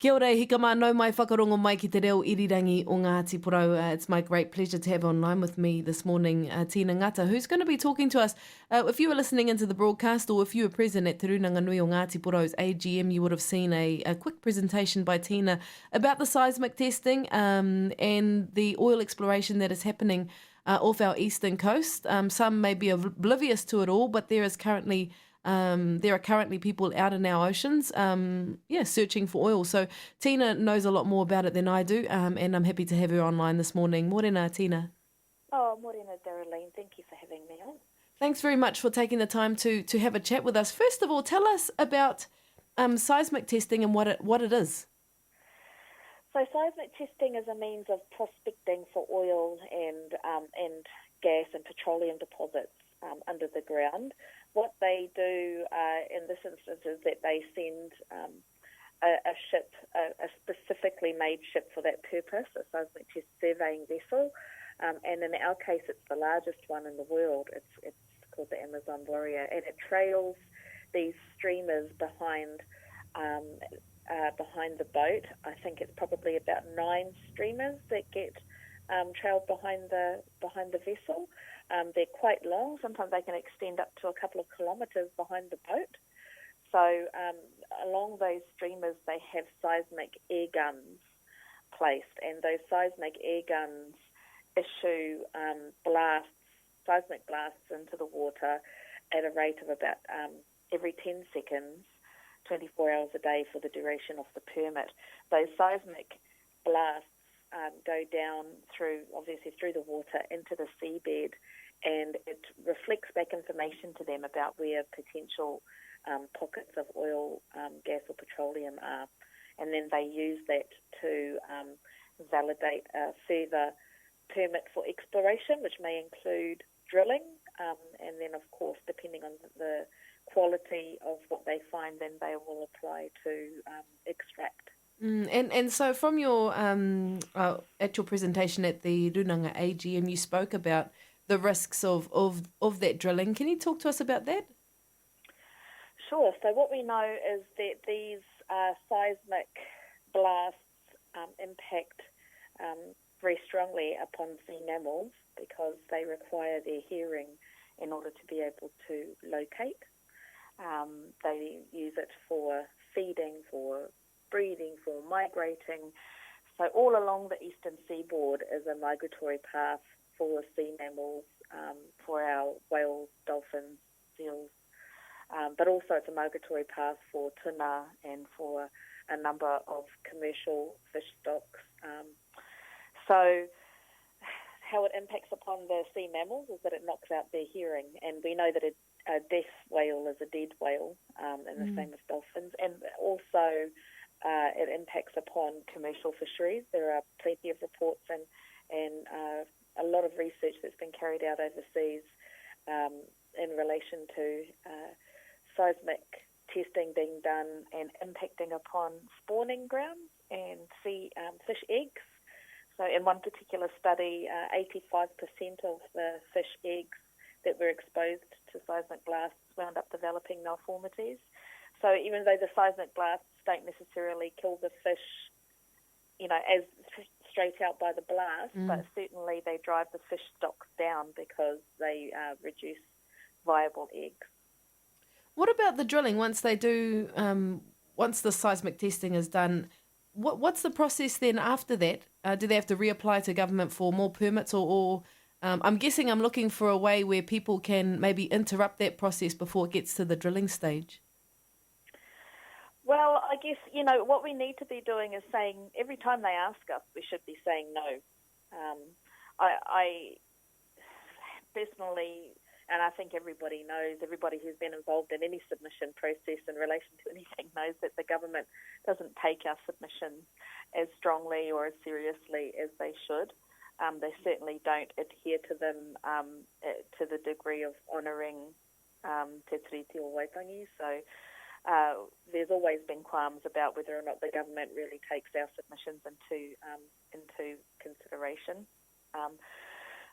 Kia ora, hika mānau mai whakarongo mai ki te reo irirangi o Ngati, Porou. It's my great pleasure to have online with me this morning Tina Ngata, who's going to be talking to us. If you were listening into the broadcast or if you were present at Te Runanga Nui o Ngati Porou's AGM, you would have seen a quick presentation by Tina about the seismic testing and the oil exploration that is happening off our eastern coast. Some may be oblivious to it all, but there are currently people out in our oceans, searching for oil. So Tina knows a lot more about it than I do, and I'm happy to have her online this morning. Morena, Tina. Oh, morena, Darylene. Thank you for having me on. Thanks very much for taking the time to have a chat with us. First of all, tell us about seismic testing and what it is. So seismic testing is a means of prospecting for oil and gas and petroleum deposits under the ground. What they do in this instance is that they send a ship, a specifically made ship for that purpose, a seismic test surveying vessel, and in our case it's the largest one in the world. It's called the Amazon Warrior, and it trails these streamers behind the boat. I think it's probably about 9 streamers that get trailed behind the vessel. They're quite long. Sometimes they can extend up to a couple of kilometres behind the boat. So along those streamers they have seismic air guns placed, and those seismic air guns issue seismic blasts into the water at a rate of about every 10 seconds, 24 hours a day for the duration of the permit. Those seismic blasts go down through the water into the seabed, and it reflects back information to them about where potential pockets of oil, gas or petroleum are. And then they use that to validate a further permit for exploration, which may include drilling, and then, of course, depending on the quality of what they find, then they will apply to extract. And so from your at your presentation at the Runanga AGM, you spoke about the risks of that drilling. Can you talk to us about that? Sure. So what we know is that these seismic blasts impact very strongly upon sea mammals because they require their hearing in order to be able to locate. They use it for feeding, for breeding, for migrating. So all along the eastern seaboard is a migratory path for sea mammals, for our whales, dolphins, seals, but also it's a migratory path for tuna and for a number of commercial fish stocks. So how it impacts upon the sea mammals is that it knocks out their hearing, and we know that a deaf whale is a dead whale, and the same as dolphins, and also it impacts upon commercial fisheries. There are plenty of reports and a lot of research that's been carried out overseas in relation to seismic testing being done and impacting upon spawning grounds and sea fish eggs. So in one particular study, 85% of the fish eggs that were exposed to seismic blasts wound up developing malformities. So even though the seismic blasts don't necessarily kill the fish, as straight out by the blast, but certainly they drive the fish stocks down because they reduce viable eggs. What about the drilling? Once they do, once the seismic testing is done, what's the process then after that? Do they have to reapply to government for more permits, or I'm guessing I'm looking for a way where people can maybe interrupt that process before it gets to the drilling stage? Well, I guess, what we need to be doing is saying, every time they ask us, we should be saying no. I personally, and I think everybody knows, everybody who's been involved in any submission process in relation to anything knows that the government doesn't take our submissions as strongly or as seriously as they should. They certainly don't adhere to them to the degree of honouring Te Tiriti o Waitangi. So there's always been qualms about whether or not the government really takes our submissions into consideration.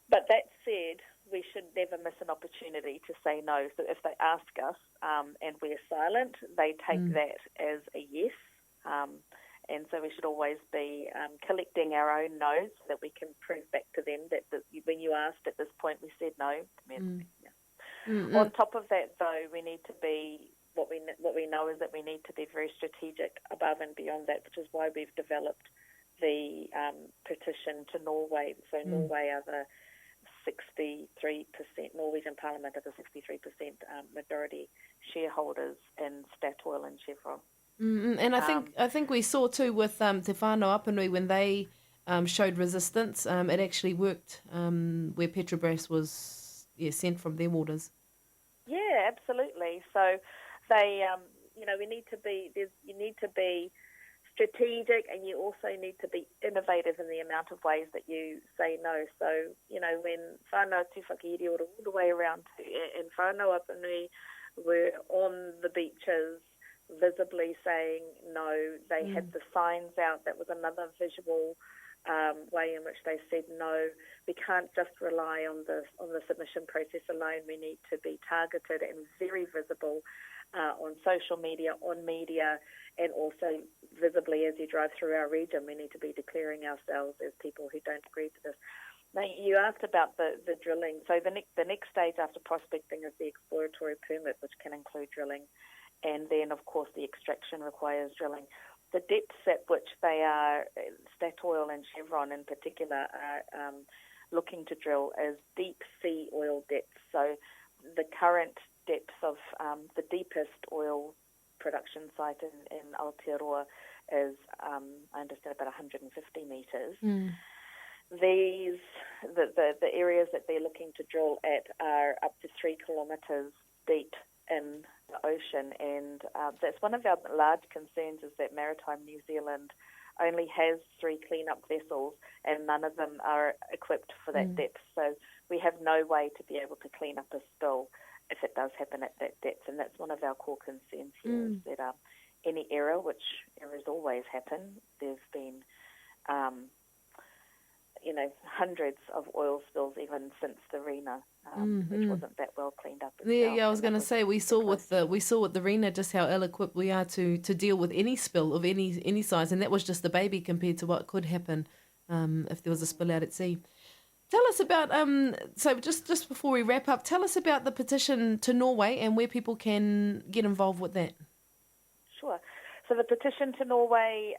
But that said, we should never miss an opportunity to say no. So if they ask us and we're silent, they take that as a yes, And so we should always be collecting our own no's so that we can prove back to them that when you asked at this point, we said no. On top of that, though, we need to be, what we know is that we need to be very strategic above and beyond that, which is why we've developed the petition to Norway. So Norway are the 63%, Norwegian Parliament are the 63% majority shareholders in Statoil and Chevron. And I think we saw too with Te Whānau Apanui when they showed resistance. It actually worked where Petrobras was sent from their waters. Yeah, absolutely. So they, we need to be. You need to be strategic, and you also need to be innovative in the amount of ways that you say no. So when whānau Te Whakiiriora all the way around in Whānau Apanui were on the beaches, visibly saying no. They had the signs out. That was another visual way in which they said no. We can't just rely on the submission process alone. We need to be targeted and very visible on social media, on media, and also visibly as you drive through our region. We need to be declaring ourselves as people who don't agree to this. Now, you asked about the drilling. So the next stage after prospecting is the exploratory permit, which can include drilling. And then, of course, the extraction requires drilling. The depths at which they are, Statoil and Chevron in particular, are looking to drill is deep sea oil depths. So the current depths of the deepest oil production site in Aotearoa is, I understand, about 150 metres. The areas that they're looking to drill at are up to 3 kilometres deep in the ocean, and that's one of our large concerns, is that Maritime New Zealand only has 3 clean-up vessels and none of them are equipped for that depth. So we have no way to be able to clean up a spill if it does happen at that depth, and that's one of our core concerns here, is that any error, which errors always happen, there's been hundreds of oil spills even since the Rena, which wasn't that well cleaned up. Yeah, I was going to say we saw with the Rena just how ill-equipped we are to deal with any spill of any size, and that was just the baby compared to what could happen if there was a spill out at sea. Tell us about so just before we wrap up, tell us about the petition to Norway and where people can get involved with that. Sure. So the petition to Norway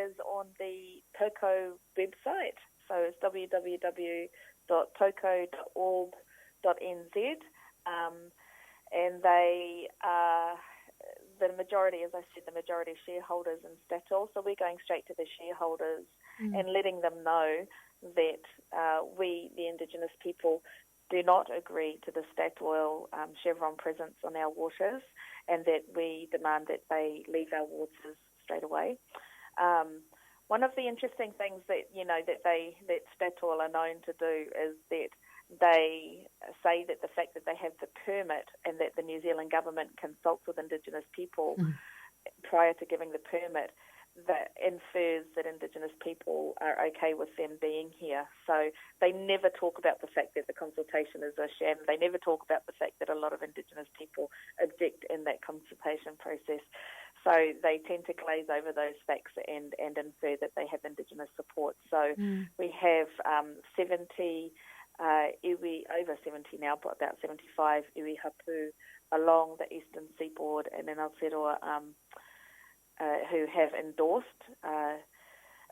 is on the TOCO website. So it's www.toco.org.nz, and they are the majority, as I said, the majority shareholders in Statoil. So we're going straight to the shareholders and letting them know that we, the Indigenous people, do not agree to the Statoil Chevron presence on our waters, and that we demand that they leave our waters straight away. One of the interesting things that that Statoil are known to do is that they say that the fact that they have the permit and that the New Zealand government consults with Indigenous people prior to giving the permit, that infers that Indigenous people are okay with them being here. So they never talk about the fact that the consultation is a sham. They never talk about the fact that a lot of Indigenous people object in that consultation process. So they tend to glaze over those facts and infer that they have Indigenous support. So we have 70 iwi, over 70 now, but about 75 iwi hapu along the eastern seaboard and in Aotearoa who have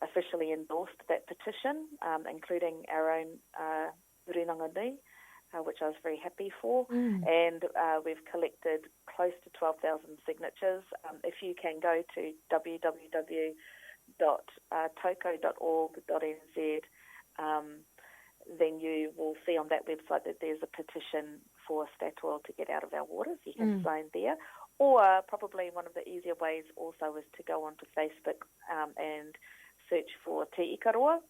officially endorsed that petition, including our own Rinangani, which I was very happy for. And we've collected close to 12,000 signatures. If you can go to www.toco.org.nz, then you will see on that website that there's a petition for Statoil to get out of our waters. You can sign there. Or probably one of the easier ways also is to go onto Facebook and search for Te Ikaroa,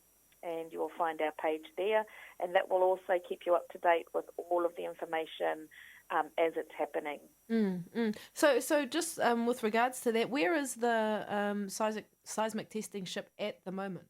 and you will find our page there, and that will also keep you up to date with all of the information as it's happening. So just with regards to that, where is the seismic testing ship at the moment?